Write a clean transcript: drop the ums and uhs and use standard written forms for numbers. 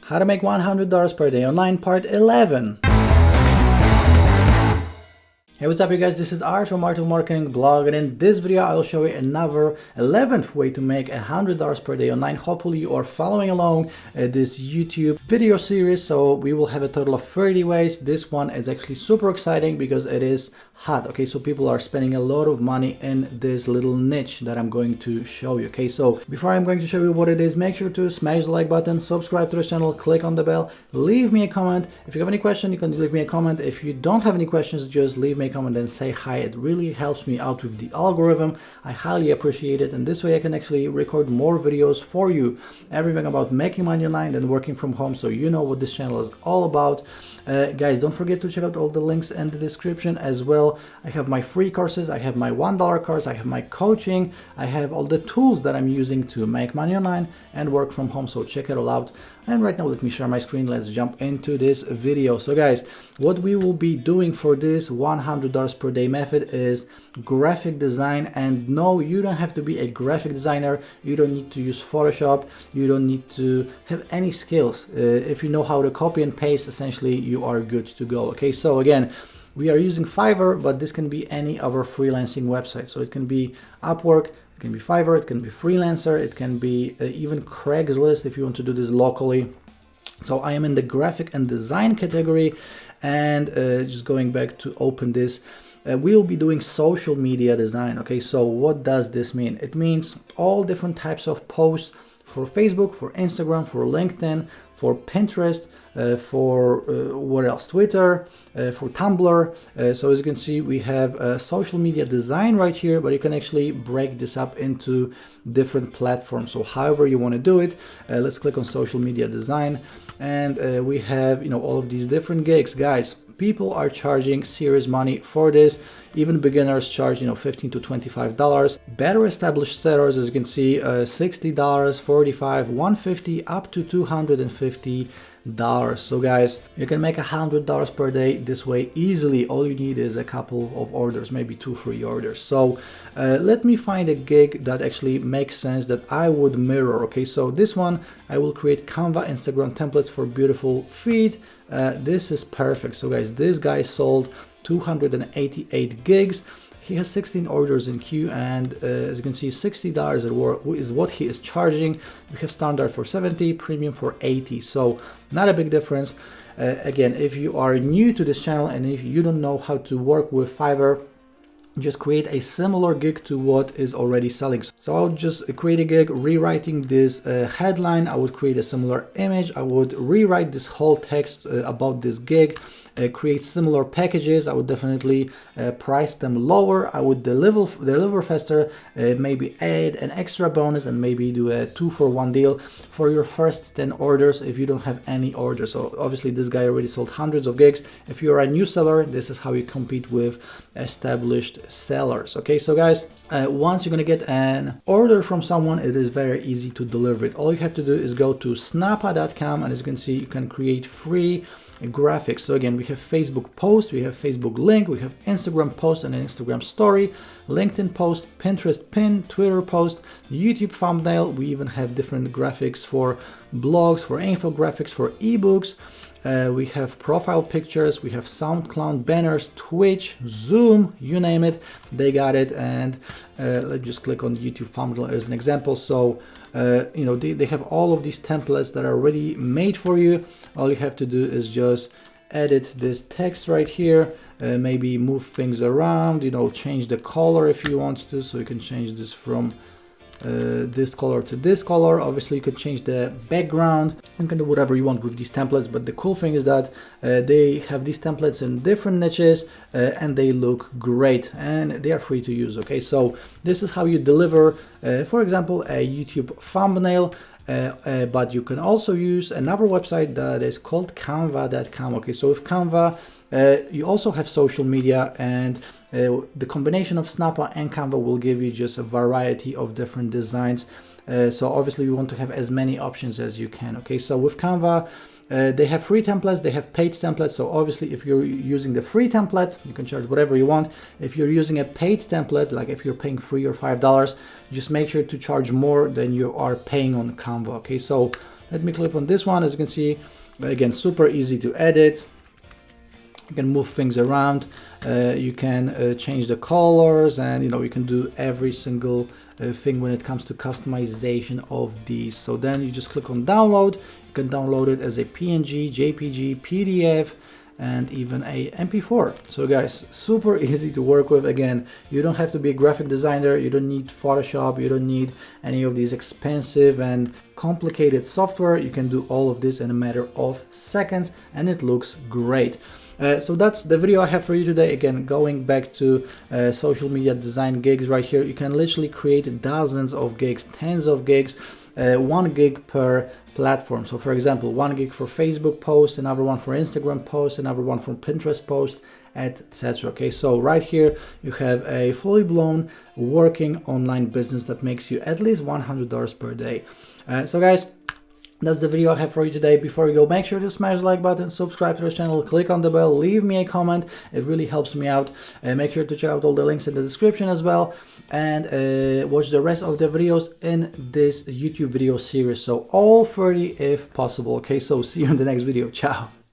How to Make $100 per Day Online, Part 11. Hey, what's up you guys, this is Art from Art of Marketing blog, and in this video I will show you another 11th way to make $100 per day online. Hopefully you are following along this YouTube video series, so we will have a total of 30 ways. This one is actually super exciting because it is hot, okay? So people are spending a lot of money in this little niche that I'm going to show you, okay? So before I'm going to show you what it is, make sure to smash the like button, subscribe to the channel, click on the bell, leave me a comment. If you have any question, you can leave me a comment. If you don't have any questions, just leave me a comment and say hi. It really helps me out with the algorithm. I highly appreciate it, and this way I can actually record more videos for you, everything about making money online and working from home, so you know what this channel is all about. Guys, don't forget to check out all the links in the description as well. I have my free courses, I have my $1 course, I have my coaching, I have all the tools that I'm using to make money online and work from home, so check it all out. And right now let me share my screen. Let's jump into this video. So guys, what we will be doing for this $100 per day method is graphic design. And no, you don't have to be a graphic designer, you don't need to use Photoshop, you don't need to have any skills. If you know how to copy and paste, essentially you are good to go. Okay, so again, we are using Fiverr, but this can be any other freelancing website. So it can be Upwork, it can be Fiverr, it can be Freelancer, it can be even Craigslist if you want to do this locally. So I am in the graphic and design category, and just going back to open this, we'll be doing social media design. Okay, so what does this mean? It means all different types of posts for Facebook, for Instagram, for LinkedIn, for Pinterest, for what else? Twitter, for Tumblr. So as you can see, we have social media design right here, but you can actually break this up into different platforms. So however you want to do it, let's click on social media design, and we have, you know, all of these different gigs. Guys, people are charging serious money for this. Even beginners charge, you know, $15 to $25. Better established sellers, as you can see, $60, $45, $150, up to $250. So guys, you can make $100 per day this way easily. All you need is a couple of orders, maybe 2-3 orders. So let me find a gig that actually makes sense, that I would mirror. Okay, so this one, I will create Canva Instagram templates for beautiful feed. This is perfect. So guys, this guy sold 288 gigs. He has 16 orders in queue, and as you can see, $60 is what he is charging. We have standard for 70, premium for 80, so not a big difference. Again, if you are new to this channel and if you don't know how to work with Fiverr, just create a similar gig to what is already selling. So I would just create a gig rewriting this headline. I would create a similar image. I would rewrite this whole text about this gig, create similar packages. I would definitely price them lower. I would deliver faster, maybe add an extra bonus, and maybe do a 2-for-1 deal for your first 10 orders if you don't have any orders. So obviously this guy already sold hundreds of gigs. If you're a new seller, this is how you compete with established sellers. Okay, so guys, once you're gonna get an order from someone, it is very easy to deliver it. All you have to do is go to snappa.com, and as you can see, you can create free graphics. So again, we have Facebook post, we have Facebook link, we have Instagram post and an Instagram story, LinkedIn post, Pinterest pin, Twitter post, YouTube thumbnail. We even have different graphics for blogs, for infographics, for ebooks. We have profile pictures, we have SoundCloud banners, Twitch, Zoom, you name it, they got it. And let's just click on YouTube thumbnail as an example. So you know, they have all of these templates that are already made for you. All you have to do is just edit this text right here, maybe move things around, you know, change the color if you want to. So you can change this from this color to this color. Obviously you can change the background, you can do whatever you want with these templates, but the cool thing is that they have these templates in different niches and they look great and they are free to use. Okay, so this is how you deliver for example a YouTube thumbnail. But you can also use another website that is called canva.com. Okay, so with Canva you also have social media, and the combination of Snappa and Canva will give you just a variety of different designs. So obviously you want to have as many options as you can. Okay, so with Canva they have free templates, they have paid templates. So obviously if you're using the free template, you can charge whatever you want. If you're using a paid template, like if you're paying $3 or $5, just make sure to charge more than you are paying on Canva. Okay, so Let me click on this one. As you can see, again, super easy to edit. You can move things around. You can change the colors, and you can do every single thing when it comes to customization of these. So then you just click on download. You can download it as a PNG, JPG, PDF, and even a MP4. So guys, super easy to work with. Again, you don't have to be a graphic designer, you don't need Photoshop, you don't need any of these expensive and complicated software. You can do all of this in a matter of seconds, and it looks great. So that's the video I have for you today. Again, going back to social media design gigs right here, you can literally create dozens of gigs, tens of gigs, 1 gig per platform. So for example, 1 gig for Facebook posts, another one for Instagram posts, another one for Pinterest posts, etc. Okay, so right here you have a fully blown working online business that makes you at least $100 per day. So guys, that's the video I have for you today. Before you go, make sure to smash the like button, subscribe to the channel, click on the bell, leave me a comment. It really helps me out. Make sure to check out all the links in the description as well, and watch the rest of the videos in this YouTube video series. So all 30 if possible. Okay, so see you in the next video. Ciao.